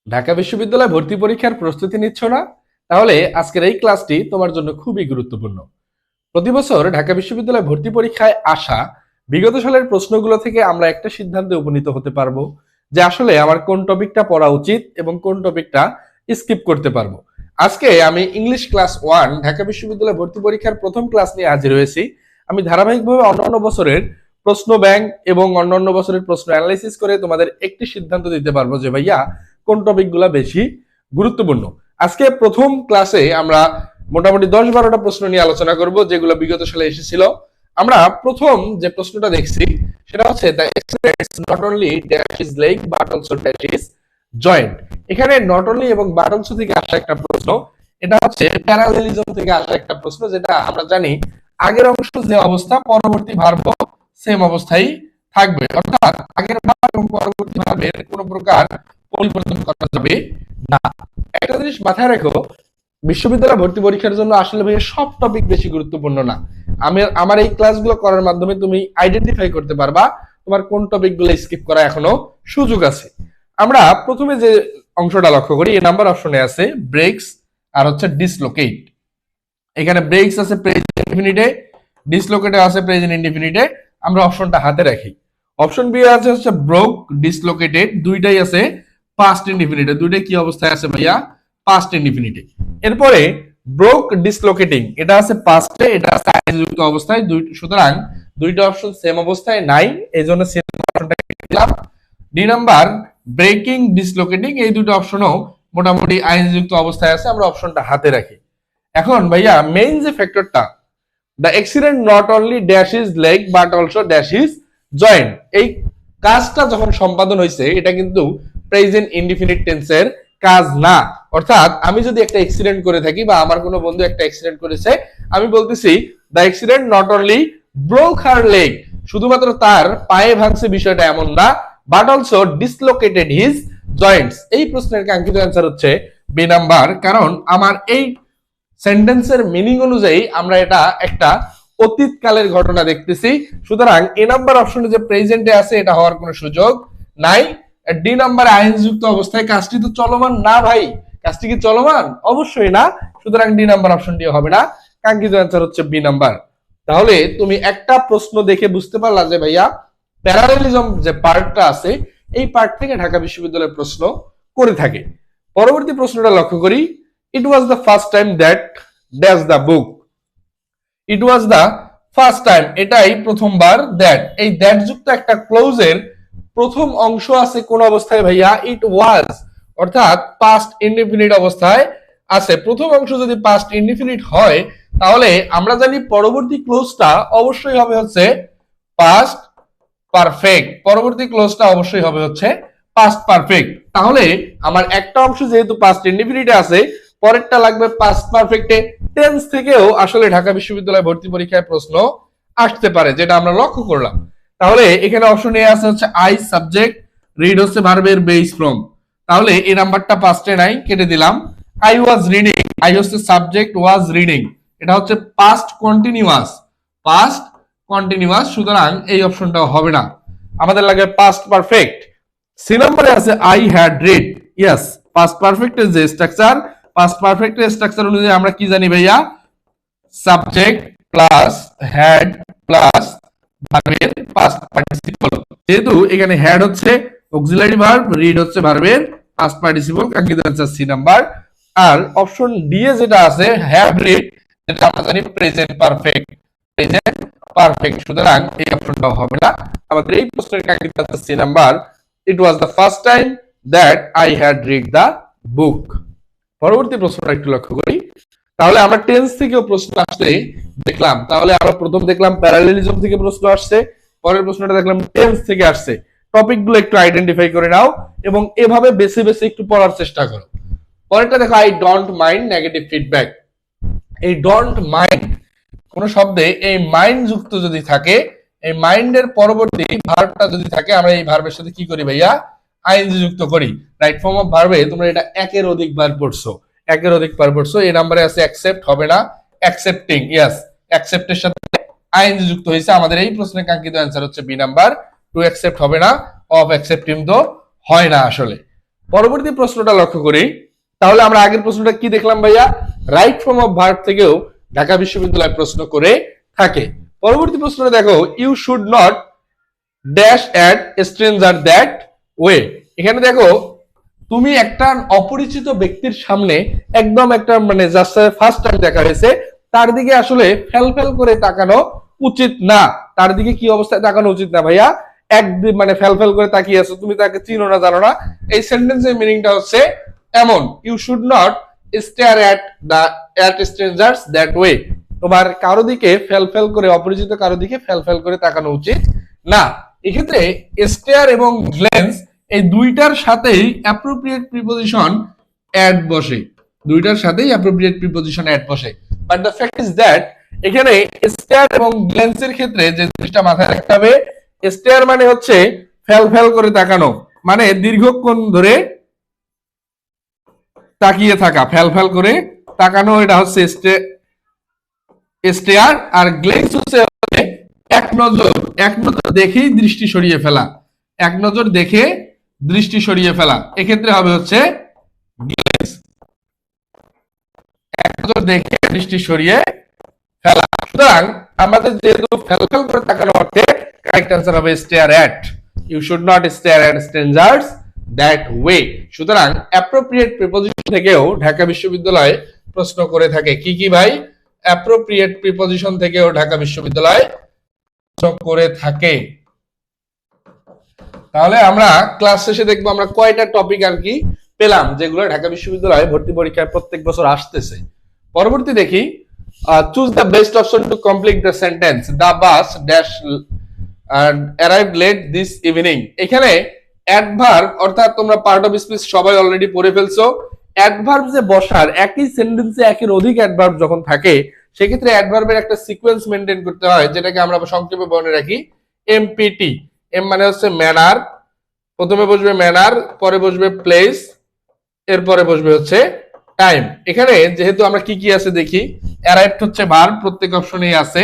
ঢাকা বিশ্ববিদ্যালয় ভর্তি পরীক্ষার প্রস্তুতি নিচ্ছ না? তাহলে আজকের এই ক্লাসটি তোমার জন্য খুবই গুরুত্বপূর্ণ। প্রতি বছর ঢাকা বিশ্ববিদ্যালয় ভর্তি পরীক্ষায় আসা বিগত সালের প্রশ্নগুলো থেকে আমরা একটা সিদ্ধান্তে উপনীত হতে পারবো যে আসলে আমার কোন টপিকটা পড়া উচিত এবং কোন টপিকটা স্কিপ করতে পারবো। আজকে আমি ইংলিশ ক্লাস 1 ঢাকা বিশ্ববিদ্যালয় ভর্তি পরীক্ষার প্রথম ক্লাস নিয়ে হাজির হয়েছি। আমি ধারাবাহিকভাবে অন্যান্য বছরের প্রশ্ন ব্যাংক এবং অন্যান্য বছরের প্রশ্ন অ্যানালাইসিস করে তোমাদের একটি সিদ্ধান্ত দিতে পারবো যে ভাইয়া কোন টপিকগুলো বেশি গুরুত্বপূর্ণ। আজকে প্রথম ক্লাসে আমরা মোটামুটি 10-12টা প্রশ্ন নিয়ে আলোচনা করব যেগুলো বিগত সালে এসেছিল। আমরা প্রথম যে প্রশ্নটা দেখছি সেটা হচ্ছে the express not only dash is leg but also dash is joint. এখানে নট অনলি এবং বাট অলসো থেকে আসা একটা প্রশ্ন, এটা হচ্ছে প্যারালেলিজম থেকে আসা একটা প্রশ্ন, যেটা আমরা জানি আগের অংশ যে অবস্থা পরবর্তী ভার্ব সেম অবস্থায় থাকবে, অর্থাৎ আগের ভার্ব এবং পরবর্তী ভার্বের কোনো প্রকার পরিবর্তন করা যাবে না। একটা জিনিস মাথায় রাখো, বিশ্ববিদ্যালয় ভর্তি পরীক্ষার জন্য আসলে ভাই সব টপিক বেশি গুরুত্বপূর্ণ না। আমার এই ক্লাসগুলো করার মাধ্যমে তুমি আইডেন্টিফাই করতে পারবা তোমার কোন টপিকগুলো স্কিপ করা এখনো সুযোগ আছে। আমরা প্রথমে যে অংশটা লক্ষ্য করি, এ নাম্বার অপশনে আছে ব্রেকস আর হচ্ছে ডিসলোকেট। এখানে ব্রেকস আছে প্রেজেন্ট ইনডিফিনিটে, ডিসলোকেটে আছে প্রেজেন্ট ইনডিফিনিটে। আমরা অপশনটা হাতে রাখি। অপশন বি আছে হচ্ছে ব্রোক, ডিসলোকেটেড, দুইটাই আছে পাস্ট ইনডিফিনিটে। দুইটাই কি অবস্থায় আছে ভাইয়া? পাস্ট ইনডিফিনিটে। এরপরে ব্রোক ডিসলোকেটিং, এটা আছে পাস্টে, এটা আছে আইনযুক্ত অবস্থায়। সুতরাং দুইটা অপশন সেম অবস্থায় নাই, এইজন্য সেম অপশনটা দিলাম। ডি নাম্বার ব্রেকিং ডিসলোকেটিং, এই দুটো অপশনও মোটামুটি আইনযুক্ত অবস্থায় আছে, আমরা অপশনটা হাতে রাখি। এখন ভাইয়া মেইন যে ফ্যাক্টরটা, the accident not only dash is leg but also dash is joint, এই কাজটা যখন সম্পাদন হয়েছে এটা কিন্তু প্রেজেন্ট ইনডিফিনিট টেন্সের কাজ না। অর্থাৎ আমি যদি একটা অ্যাক্সিডেন্ট করে থাকি বা আমার কোনো বন্ধু একটা অ্যাক্সিডেন্ট করেছে, আমি বলতেছি the accident not only broke her leg, শুধুমাত্র তার পায়ে ভাঙছে বিষয়টা এমন না, but also dislocated his Joints. এই প্রশ্নের কাঙ্ক্ষিত অ্যান্সার হচ্ছে বি নাম্বার, কারণ আমার এই সেন্টেন্সের মিনিং অনুযায়ী আমরা এটা একটা অতীতকালের ঘটনা দেখতেছি। সুতরাং এ নাম্বার অপশনে যে প্রেজেন্টে আছে এটা হওয়ার কোনো সুযোগ নাই। ডি নাম্বার আইনযুক্ত অবস্থায়, কাজটি তো চলমান না ভাই, কাজটি কি চলমান? অবশ্যই না। সুতরাং ডি নাম্বার অপশনটি হবে না, কাঙ্ক্ষিত অ্যান্সার হচ্ছে বি নাম্বার। তাহলে তুমি একটা প্রশ্ন দেখে বুঝতে পারলা যে ভাইয়া প্যারালেলিজম যে পার্টটা আছে এই পার্ট থেকে ঢাকা বিশ্ববিদ্যালয়ের প্রশ্ন করে থাকে। পরবর্তী প্রশ্নটা লক্ষ্য করি, it was the first time that dash the book, it was the first time, এটাই প্রথমবার that, এই that যুক্ত একটা ক্লোজের প্রথম অংশ আছে কোন অবস্থায় ভাইয়া? it was, অর্থাৎ পাস্ট ইনডিফিনিট অবস্থায় আছে। প্রথম অংশ যদি পাস্ট ইনডিফিনিট হয় তাহলে আমরা জানি পরবর্তী ক্লোজটা অবশ্যই হবে হচ্ছে পাস্ট পারফেক্ট, পরবর্তী ক্লোজটা অবশ্যই হবে হচ্ছে পাস্ট পারফেক্ট। তাহলে আমার একটা অংশ যেহেতু পাস্ট ইনডিফিনিটে আছে, পরেরটা লাগবে পাস্ট পারফেক্টে। টেন্স থেকেও আসলে ঢাকা বিশ্ববিদ্যালয় ভর্তি পরীক্ষায় প্রশ্ন আসতে পারে, যেটা আমরা লক্ষ্য করলাম। তাহলে এখানে অপশন এ আছে হচ্ছে আই সাবজেক্ট, রিড হচ্ছে ভার্বের বেস ফ্রম, তাহলে এই নাম্বারটা পাস্টে নাই, কেটে দিলাম। আই ওয়াজ রিডিং, আই হচ্ছে সাবজেক্ট, ওয়াজ রিডিং, এটা হচ্ছে পাস্ট কন্টিনিউয়াস, পাস্ট কন্টিনিউয়াস, সুতরাং এই অপশনটাও হবে না, আমাদের লাগে পাস্ট পারফেক্ট। সি নম্বরে আছে I had read, yes, past পারফেক্টের যে স্ট্রাকচার, পাস্ট পারফেক্টের স্ট্রাকচার অনুযায়ী আমরা কি জানি ভাইয়া? সাবজেক্ট প্লাস হ্যাড প্লাস ভার্বের পাস্ট পার্টিসিপল। যেহেতু এখানে হ্যাড হচ্ছে অক্সিলারি ভার্ব, রিড হচ্ছে ভার্বের পাস্ট পার্টিসিপল, কাঙ্ক্ষিত অ্যান্সার সি নাম্বার। আর অপশন ডি এ যেটা আছে হ্যাভ রিড, যেটা আমরা জানি প্রেজেন্ট পারফেক্ট, প্রেজেন্ট পারফেক্ট, সুতরাং এই অপশনটাও হবে না। আমাদের এই প্রশ্নের কাঙ্ক্ষিত answer C number, it was the first time that I had read the book. পরবর্তী প্রশ্নটা একটু লক্ষ্য করি। তাহলে আমরা টেন্স থেকেও প্রশ্ন আসতে দেখলাম, তাহলে আমরা প্রথম দেখলাম প্যারালেলিজম থেকে প্রশ্ন আসছে, পরের প্রশ্নটা দেখলাম টেন্স থেকে আসছে। টপিকগুলো একটু আইডেন্টিফাই করে নাও এবং এভাবে বেছে বেছে একটু পড়ার চেষ্টা করো। পরেরটা দেখো, I don't mind negative feedback. এই ডোন্ট মাইন্ড কোন শব্দে এই মাইন্ড যুক্ত যদি থাকে, এই মাইন্ডের পরবর্তী ভার্বটা যদি থাকে, আমরা এই ভার্বের সাথে কি করি ভাইয়া? আইএনজি যুক্ত করি। রাইট ফর্ম অফ ভার্বে তোমরা এটা একের অধিক বার পড়ছো, একের অধিক বার পড়ছো। এই নাম্বারে আছে অ্যাকসেপ্ট, হবে না অ্যাকসেপ্টিং, ইয়েস, অ্যাকসেপ্টের সাথে আইএনজি যুক্ত হয়েছে। আমাদের এই প্রশ্নের কাঙ্ক্ষিত অ্যান্সার হচ্ছে বি নাম্বার, টু অ্যাকসেপ্ট হবে না, অফ অ্যাকসেপ্টিং তো হয় না আসলে। পরবর্তী প্রশ্নটা লক্ষ্য করি, তাহলে আমরা আগের প্রশ্নটা কি দেখলাম ভাইয়া, রাইট ফর্ম অফ ভার্ব থেকেও ঢাকা বিশ্ববিদ্যালয় প্রশ্ন করে থাকে। পরবর্তী প্রশ্নটা দেখো, you should not dash at stranger that way. এখানে দেখো তুমি একটা অপরিচিত ব্যক্তির সামনে একদম একটা মানে জাস্ট ফার্স্ট টাইম দেখা হয়েছে, তার দিকে আসলে ফেল ফেল করে তাকানো উচিত না। তার দিকে কি অবস্থায় তাকানো উচিত না ভাইয়া, একদিন মানে ফেল ফেল করে তাকিয়ে আছো, তুমি তাকে চিনো না জানো না। এই সেন্টেন্সের মিনিংটা হচ্ছে এমন, you should not stare at strangers that way. তোমার কারো দিকে ফেল ফেল করে, অপরিচিত কারো দিকে ফেল ফেল করে তাকানো উচিত না। এক্ষেত্রে স্টেয়ার এবং গ্লেন্স এই দুইটার সাথেই অ্যাপ্রোপ্রিয়েট প্রিপজিশন অ্যাড বসে, দুইটার সাথেই অ্যাপ্রোপ্রিয়েট প্রিপজিশন অ্যাড বসে। But the fact is that এখানে স্টেয়ার এবং গ্লেন্সের ক্ষেত্রে যে জিনিসটা মাথায় রাখতে হবে, স্টেয়ার মানে হচ্ছে ফেল ফেল করে তাকানো, মানে দীর্ঘক্ষণ ধরে তাকিয়ে থাকা, ফেল ফেল করে তাকানো, এটা হচ্ছে স্টেয়ার। আর গ্লেন্স হচ্ছে এক নজর দেখেই দৃষ্টি সরিয়ে ফেলা, এক নজর দেখে দৃষ্টি সরিয়ে ফেলা, এক্ষেত্রে হবে হচ্ছে গ্লেন্স, এক নজর দেখে দৃষ্টি সরিয়ে ফেলা। সুতরাং আমাদের যেহেতু ফেল ফেল করে তাকানো অর্থে কারেক্ট অ্যান্সার হবে stare at, you should not stare at strangers that way. সুতরাং অ্যাপ্রোপ্রিয়েট প্রিপজিশন থেকেও ঢাকা বিশ্ববিদ্যালয় প্রশ্ন করে থাকে। কি কি ভাই, অ্যাপ্রোপ্রিয়েট প্রিপজিশন থেকেও ঢাকা বিশ্ববিদ্যালয় প্রশ্ন করে থাকে। তাহলে আমরা ক্লাস শেষে দেখবো আমরা কয়টা টপিক আর কি পেলাম, যেগুলো ঢাকা বিশ্ববিদ্যালয়ে ভর্তি পরীক্ষায় প্রত্যেক বছর আসতেছে। পরবর্তী দেখি, choose the best option to complete the sentence, the bus dash arrived late this evening. এখানে অ্যাডভার্ব অর্থাৎ তোমরা পার্ট অফ স্পিচ সবাই অলরেডি পড়ে ফেলছো। অ্যাডভার্ব যে বসার, একই সেন্টেন্সে একের অধিক অ্যাডভার্ব যখন থাকে সেক্ষেত্রে অ্যাডভার্বের একটা সিকোয়েন্স মেনটেন করতে হয়, যেটাকে আমরা সংক্ষেপে বলে রাখি এমপিটি। এম মানে হচ্ছে ম্যানার, প্রথমে বসবে ম্যানার, পরে বসবে প্লেস, এরপরে বসবে হচ্ছে টাইম। এখানে যেহেতু আমরা কি কি আছে দেখি, অ্যারাইভড হচ্ছে ভার্ব, প্রত্যেক অপশনেই আছে।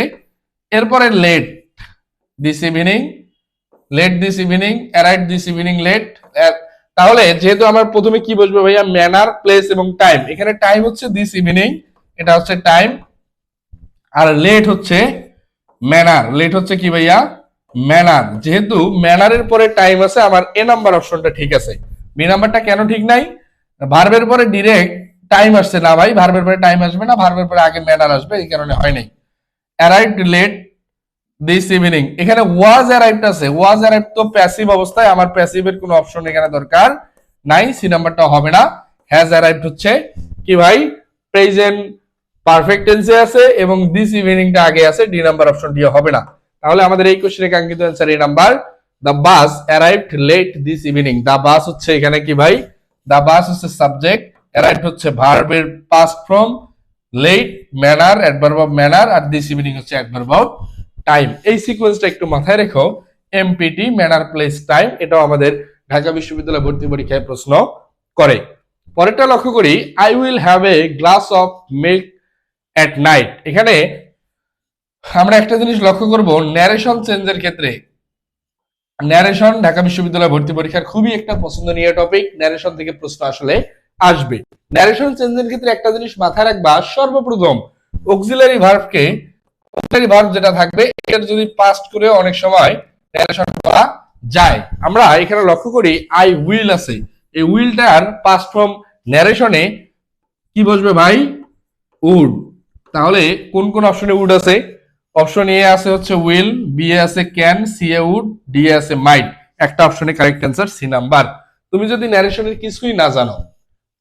এরপরে late this evening, late this evening, arrived this evening, late. তাহলে যেহেতু আমার প্রথমে কি বসবে ভাইয়া, ম্যানার, প্লেস এবং টাইম। এখানে টাইম হচ্ছে দিস ইভিনিং, এটা হচ্ছে টাইম, আর লেট হচ্ছে ম্যানার, লেট হচ্ছে কি ভাইয়া, ম্যানার। যেহেতু ম্যানারের পরে টাইম আছে, আমার এ নাম্বার অপশনটা ঠিক আছে। বি নাম্বারটা কেন ঠিক নাই, ভার্বের পরে ডিরেক্ট টাইম আসছে না ভাই, ভার্বের পরে টাইম আসবে না, ভার্বের পরে আগে ম্যানার আসবে, এই কারণে হয় নাই। অ্যারাইভড লেট দিস ইভিনিং, এখানে ওয়াজ অ্যারাইভড আছে, ওয়াজ অ্যারাইভড তো প্যাসিভ অবস্থায়, আমার প্যাসিভের কোনো অপশন এখানে দরকার নাই, সি নাম্বারটা হবে না। হ্যাজ অ্যারাইভড হচ্ছে কি ভাই, প্রেজেন্ট পারফেক্ট টেন্সে আছে এবং দিস ইভিনিংটা আগে আছে, ডি নাম্বার অপশনটি হবে না। তাহলে আমাদের এই কোশ্চেনের কাঙ্ক্ষিত answer A number, the bus arrived late this evening. The bus হচ্ছে এখানে কি ভাই, দ্য বাস হচ্ছে সাবজেক্ট, অ্যারাইভড হচ্ছে ভার্বের past form, late manner adverb of manner, আর দিস ইভিনিং হচ্ছে অ্যাডভার্ব অফ টাইম। এই সিকোয়েন্সটা একটু মাথায় রেখো, এমপিটি, ম্যানার, প্লেস, টাইম, এটাও আমাদের ঢাকা বিশ্ববিদ্যালয় ভর্তি পরীক্ষায় প্রশ্ন করে। পরেরটা লক্ষ্য করি, I will have a glass of milk at night. এখানে আমরা একটা জিনিস লক্ষ্য করব, ন্যারেশন চেঞ্জের ক্ষেত্রে, ন্যারেশন ঢাকা বিশ্ববিদ্যালয় ভর্তি পরীক্ষার খুবই একটা পছন্দনীয় টপিক, ন্যারেশন থেকে প্রশ্ন আসলে আসবে। ন্যারেশন চেঞ্জের ক্ষেত্রে একটা জিনিস মাথায় রাখবা, সর্বপ্রথম অক্সিলারি ভার্বকে, অক্সিলারি ভার্ব যেটা থাকবে এর যদি পাস্ট করে অনেক সময় ন্যারেশন করা যায়। আমরা এখানে লক্ষ্য করি আই উইল আছে, এই উইলটার পাস্ট ফর্ম ন্যারেশনে কি বসবে ভাই, উড। তাহলে কোন কোন অপশনে উড আছে, অপশন এ আছে হচ্ছে উইল, বি এ আছে ক্যান, সি এ উড, ডি এ আছে মাইট। একটা অপশনে কারেক্ট অ্যান্সার সি নাম্বার। তুমি যদি ন্যারেশনের কিছুই না জানো,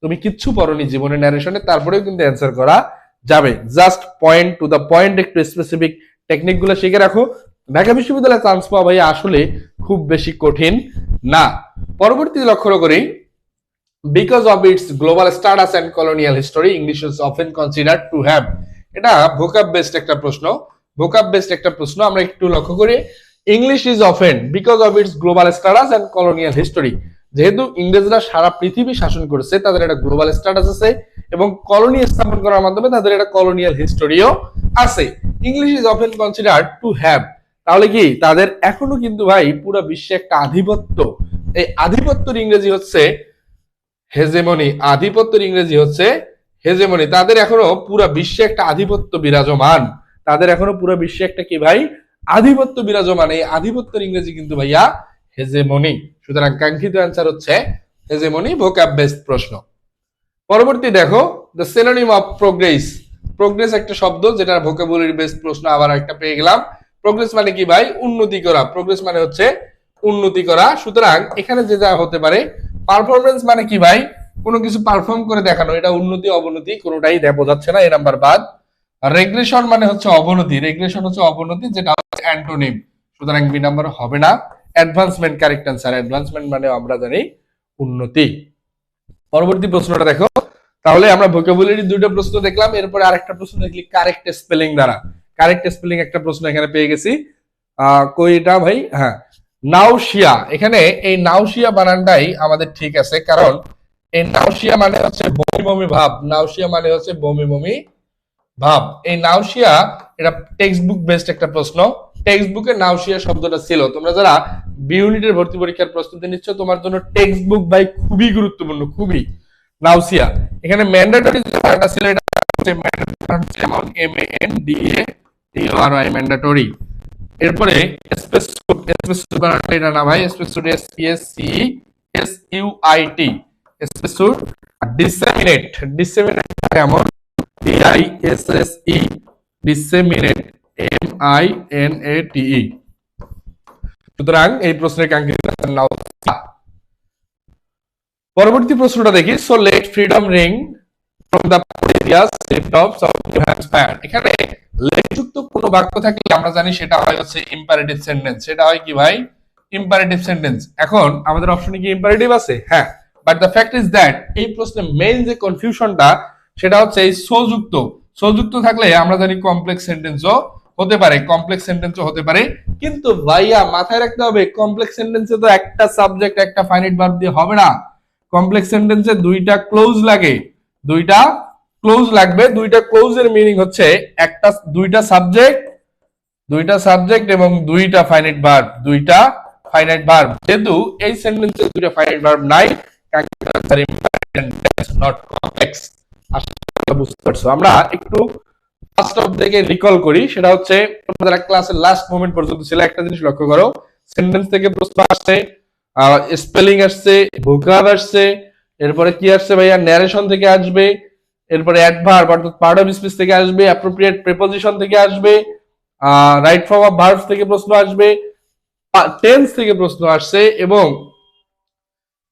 তুমি কিচ্ছু পড়োনি জীবনে ন্যারেশনে, তারপরেও কিন্তু অ্যান্সার করা যাবে। Just point to the point, একটু স্পেসিফিক টেকনিক গুলো শিখে রাখো। ঢাকা বিশ্ববিদ্যালয়ে চান্স পাওয়া ভাই আসলে খুব বেশি কঠিন না। পরবর্তী লক্ষ্য করি, because of its global status and colonial history, English is often considered to have, এটা ভোকাব বেসড একটা প্রশ্ন, ভোকাব বেসড একটা প্রশ্ন। আমরা একটু লক্ষ্য করি, English is often because of its global status and colonial history. যেহেতু ইংরেজরা সারা পৃথিবী শাসন করেছে, তাদের একটা গ্লোবাল স্ট্যাটাস আছে এবং কলোনি স্থাপন করার মাধ্যমে তাদের একটা কলোনিয়াল হিস্টোরিও আছে। English is often considered to have, তাহলে কি তাদের এখনো কিন্তু ভাই পুরো বিশ্বে একটা আধিপত্য, এই আধিপত্যের ইংরেজি হচ্ছে হেজেমনি, আধিপত্যের ইংরেজি হচ্ছে হেজেমনি। তাদের এখনো পুরো বিশ্বে একটা আধিপত্য বিরাজমান, তাদের এখনো পুরো বিশ্বে একটা কি ভাই আধিপত্য বিরাজমান। এই আধিপত্যের ইংরেজি কিন্তু ভাইয়া হেজেমনি। সুতরাং কাঙ্ক্ষিত অ্যান্সার হচ্ছে হেজেমনি, ভোকাব বেসড প্রশ্ন। পরবর্তী দেখো, the synonym of progress. Progress একটা শব্দ, যেটা ভোকাবুলারি বেসড প্রশ্ন আবার একটা পেয়ে গেলাম। প্রোগ্রেস মানে কি ভাই? উন্নতি করা। প্রোগ্রেস মানে হচ্ছে উন্নতি করা। সুতরাং এখানে যে যা হতে পারে, পারফরমেন্স মানে কি ভাই? কোনো কিছু পারফর্ম করে দেখানো, এটা উন্নতি অবনতি কোনোটাই বোঝাচ্ছে না, এই নাম্বার বাদ। রেগ্রেশন মানে হচ্ছে অবনতি, রেগ্রেশন হচ্ছে অবনতি, যেটা হচ্ছে অ্যান্টোনিম। সুতরাং বি নাম্বার হবে না। Advancement correct answer. অ্যাডভান্সমেন্ট মানে আমরা জানি উন্নতি। পরবর্তী প্রশ্নটা দেখো, তাহলে আমরা ভোকাবুলারি দুটো প্রশ্ন দেখলাম, এরপরে আরেকটা প্রশ্ন দেখলি কারেক্ট স্পেলিং দ্বারা। কারেক্ট স্পেলিং একটা প্রশ্ন এখানে পেয়ে গেছি। কইটা ভাই? হ্যাঁ, নাউশিয়া। এখানে এই নাউশিয়া বানানটাই আমাদের ঠিক আছে, কারণ এই নাউশিয়া মানে হচ্ছে বমি বমি ভাব। নাউশিয়া মানে হচ্ছে বমি বমি ভাব। এই নাউশিয়া এটা টেক্সট বুক বেসড একটা প্রশ্ন। টেক্সট বুকে নাউশিয়া শব্দটা ছিল। তোমরা যারা বি ইউনিটের ভর্তি পরীক্ষার প্রস্তুতি নিচ্ছ, তোমার জন্য টেক্সট বুক ভাই খুবই গুরুত্বপূর্ণ, খুবই। নাউসিয়া এখানে ম্যান্ডেটরি যে বানানটা ছিল, এটা হচ্ছে ম্যান্ডেটরি, যেমন M A N D A T O R I, mandatory. এরপরে স্পেসিফিক, স্পেসিফিক বানানটা এটা না ভাই, specific S P S C S U I T, specific. Disseminate, disseminate এমন D I S S E, disseminate M I N A T E. সুতরাং এই প্রশ্নের কাঙ্ক্ষিত নাউসিয়া। পরবর্তী প্রশ্নটা দেখি, so let freedom ring from the previous liftoffs of New Hampshire. এখানে লেট যুক্ত কোনো বাক্য থাকলে আমরা জানি সেটা হয় হচ্ছে ইম্পারেটিভ সেন্টেন্স। সেটা হয় কি ভাই? Imperative sentence. এখন আমাদের অপশনে কি ইম্পারেটিভ আছে? হ্যাঁ, but the fact is that এই প্রশ্নে মেইন যে কনফিউশনটা, সেটা হচ্ছে এই সো যুক্ত। সো যুক্ত থাকলে আমরা জানি কমপ্লেক্স সেন্টেন্সও হতে পারে, কমপ্লেক্স সেন্টেন্সও হতে পারে। কিন্তু ভাইয়া মাথায় রাখতে হবে, কমপ্লেক্স সেন্টেন্সে তো একটা সাবজেক্ট একটা ফাইনাইট ভার্ব দিয়ে হবে না। কমপ্লেক্স সেন্টেন্সে দুইটা ক্লোজ লাগে, দুইটা ক্লোজ লাগবে। দুইটা ক্লোজের মিনিং হচ্ছে একটা, দুইটা সাবজেক্ট এবং দুইটা ফাইনাইট ভার্ব, দুইটা ফাইনাইট ভার্ব। যেহেতু এই সেন্টেন্সে দুইটা ফাইনাইট ভার্ব নাই, নট কমপ্লেক্স। আসলে বুঝতে পারছো? আমরা একটু ফার্স্ট অফ থেকে রিকল করি, সেটা হচ্ছে তোমরা ক্লাসের লাস্ট মোমেন্ট পর্যন্ত ছিল, একটা জিনিস লক্ষ্য করো, সেন্টেন্স থেকে প্রশ্ন আসছে, স্পেলিং আসছে, ভোকাব আসছে, এরপরে কি আসছে ভাইয়া? ন্যারেশন থেকে আসবে, এরপরে অ্যাডভার্ব অর্থাৎ পার্ট অফ স্পিচ থেকে আসবে, অ্যাপ্রোপ্রিয়েট প্রিপোজিশন থেকে আসবে, রাইট ফর্ম অফ ভার্বস থেকে প্রশ্ন আসবে, টেন্স থেকে প্রশ্ন আসছে, এবং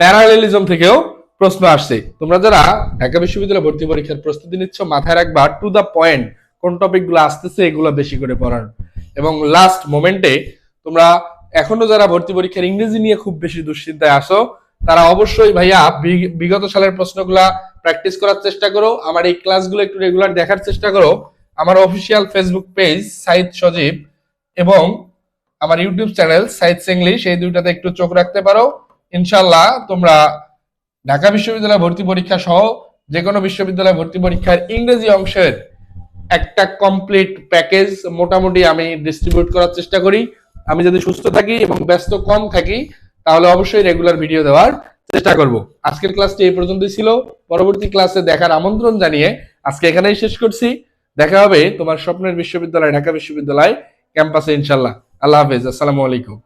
প্যারালেলিজম থেকেও প্রশ্ন আসছে। তোমরা যারা ঢাকা বিশ্ববিদ্যালয় ভর্তি পরীক্ষার প্রস্তুতি নিচ্ছ, মাথায় রাখবা টু দা পয়েন্ট কোন টপিক গুলো আসতেছে এগুলো বেশি করে পড়ার। এবং লাস্ট মোমেন্টে তোমরা এখনো যারা ভর্তি পরীক্ষার ইংরেজি নিয়ে খুব বেশি দুশ্চিন্তায় আসো, তারা অবশ্যই ভাইয়া বিগত সালের প্রশ্নগুলা প্র্যাকটিস করার চেষ্টা করো। আমার এই ক্লাসগুলো একটু রেগুলার দেখার চেষ্টা করো। আমার অফিসিয়াল ফেসবুক পেজ সাইদ সজীব এবং আমার ইউটিউব চ্যানেল সাইদস ইংলিশ, এই দুইটাতে একটু চোখ রাখতে পারো। ইনশাল্লাহ তোমরা ঢাকা বিশ্ববিদ্যালয় ভর্তি পরীক্ষা সহ যে কোনো বিশ্ববিদ্যালয় ভর্তি পরীক্ষার ইংরেজি অংশের একটা কমপ্লিট প্যাকেজ মোটামুটি আমি ডিস্ট্রিবিউট করার চেষ্টা করি। আমি যদি সুস্থ থাকি এবং ব্যস্ত কম থাকি, তাহলে অবশ্যই রেগুলার ভিডিও দেওয়ার চেষ্টা করব। আজকের ক্লাসটি এই পর্যন্তই ছিল। পরবর্তী ক্লাসে দেখার আমন্ত্রণ জানিয়ে আজকে এখানেই শেষ করছি। দেখা হবে তোমার স্বপ্নের বিশ্ববিদ্যালয় ঢাকা বিশ্ববিদ্যালয় ক্যাম্পাসে ইনশাল্লাহ। আল্লাহ হাফেজ, আসসালামু আলাইকুম।